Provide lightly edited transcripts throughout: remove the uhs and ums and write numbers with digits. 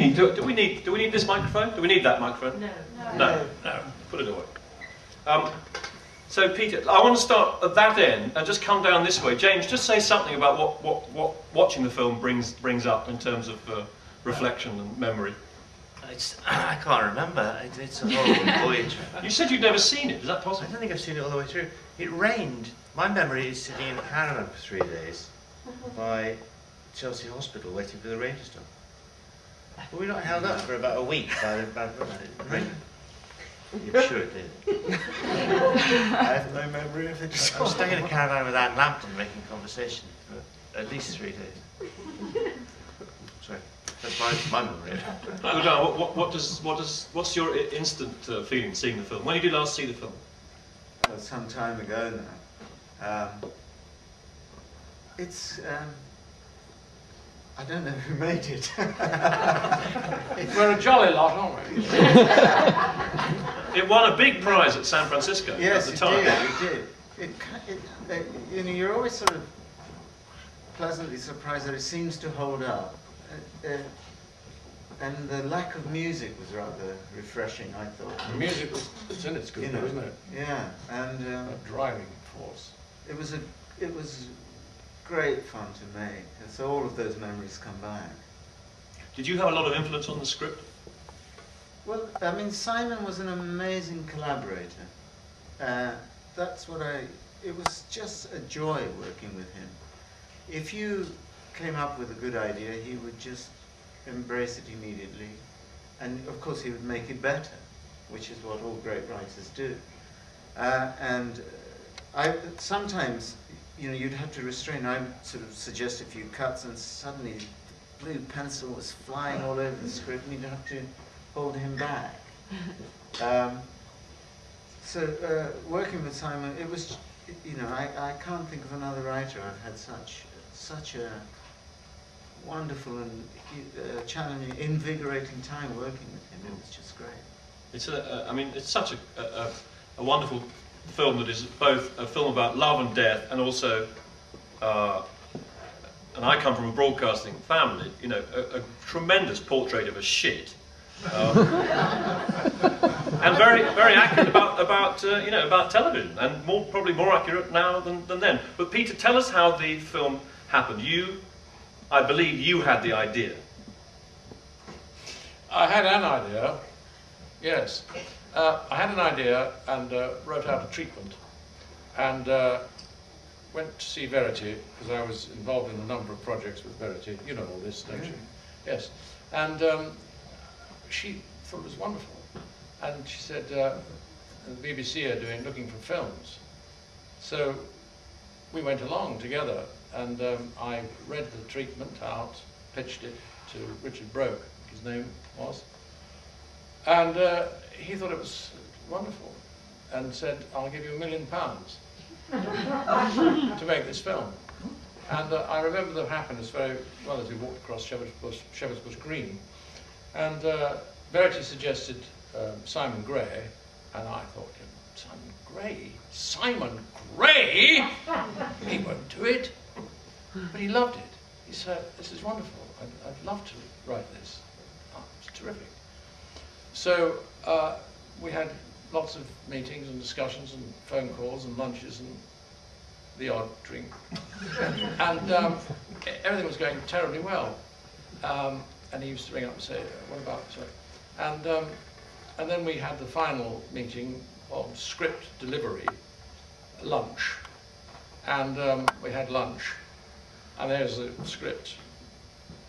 need? Do we need this microphone? Do we need that microphone? No. Put it away. So Peter, I want to start at that end and just come down this way. James, just say something about what watching the film brings up in terms of reflection and memory. I can't remember. It's a whole voyage. You said you'd never seen it. Is that I possible? don't think I've seen it all the way through. It rained. My memory is sitting in a caravan for 3 days by Chelsea Hospital waiting for the rain to stop. But we not held up for about a week by the rain. I'm sure it did. I have no memory of it. I was stuck in a caravan with Anne Lampton making conversation for at least 3 days. Sorry, that's my memory. What's your instant feeling seeing the film? When did you last see the film? Some time ago now. I don't know who made it. We're a jolly lot, aren't we? It won a big prize at San Francisco Yes, at the time. it did. You're always sort of pleasantly surprised that it seems to hold up. And the lack of music was rather refreshing, I thought. The music it's in its good, isn't it? Yeah, and A driving force. it was great fun to make. And so all of those memories come back. Did you have a lot of influence on the script? Well, I mean, Simon was an amazing collaborator. It was just a joy working with him. If you came up with a good idea, he would just embrace it immediately. And of course he would make it better, which is what all great writers do. Sometimes, you'd have to restrain. I would sort of suggest a few cuts and suddenly the blue pencil was flying all over the script and you'd have to hold him back. Working with Simon, it was, I can't think of another writer I've had such a wonderful and challenging, invigorating time working with him. It was just great. It's such a wonderful film that is both a film about love and death, and also, and I come from a broadcasting family, a tremendous portrait of a shit. And very, very accurate about television, and probably more accurate now than then. But Peter, tell us how the film happened. I believe you had the idea. I had an idea, yes. I had an idea and wrote out a treatment and went to see Verity, because I was involved in a number of projects with Verity. You know all this, don't you? Yes. And she thought it was wonderful. And she said, the BBC are looking for films. So we went along together, and I read the treatment out, pitched it to Richard Broke, his name was. And he thought it was wonderful and said, I'll give you £1 million to make this film. And I remember the happiness very well as we walked across Shepherd's Bush Green. And Verity suggested Simon Gray, and I thought, Simon Gray? Simon Gray? He won't do it. But he loved it. He said, this is wonderful. I'd love to write this. Oh, it's terrific. So we had lots of meetings and discussions and phone calls and lunches and the odd drink. And everything was going terribly well. And he used to ring up and say, what about, sorry. And then we had the final meeting of script delivery, lunch. And we had lunch. And there's the script,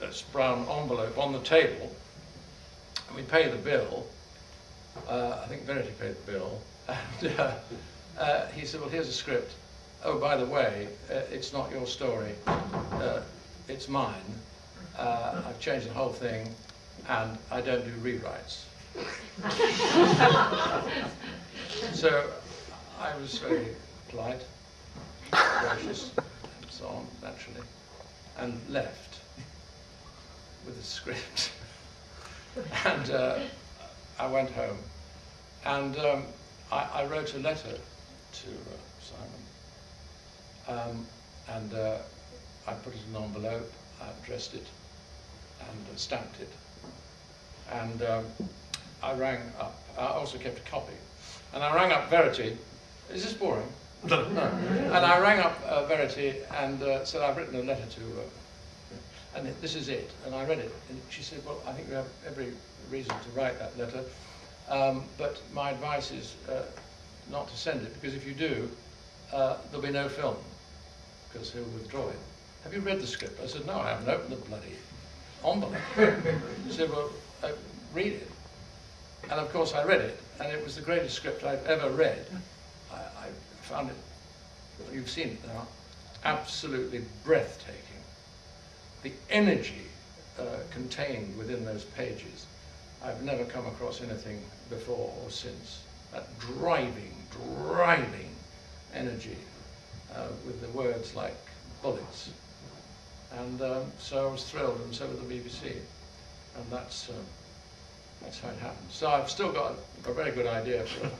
this brown envelope on the table. And we pay the bill. I think Verity paid the bill. And he said, well, here's a script. Oh, by the way, it's not your story. It's mine. I've changed the whole thing, and I don't do rewrites. So I was very polite, gracious, and so on, naturally, and left with the script. And I went home, and I wrote a letter to Simon, and I put it in an envelope, I addressed it, and stamped it, And I rang up. I also kept a copy. And I rang up Verity. Is this boring? No. No. And I rang up Verity and said, I've written a letter to, and this is it. And I read it. And she said, well, I think we have every reason to write that letter. But my advice is not to send it, because if you do, there'll be no film, because he'll withdraw it. Have you read the script? I said, no, I haven't opened the bloody envelope. She said, well, read it. And of course I read it, and it was the greatest script I've ever read. I found it, you've seen it now, absolutely breathtaking. The energy contained within those pages, I've never come across anything before or since. That driving energy with the words like bullets. And so I was thrilled, and so was the BBC. And that's how it happened. So I've still got a very good idea for it.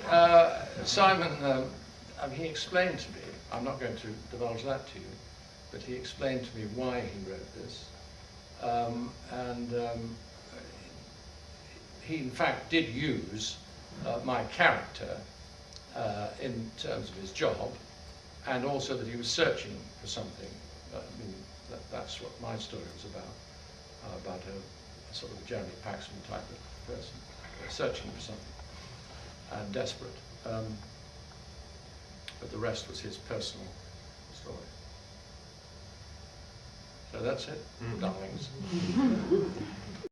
But Simon, he explained to me, I'm not going to divulge that to you, but he explained to me why he wrote this. He in fact did use my character in terms of his job, and also that he was searching for something. I mean, that's what my story was about a sort of Jeremy Paxman type of person, searching for something, and desperate. But the rest was his personal story. So that's it, darlings.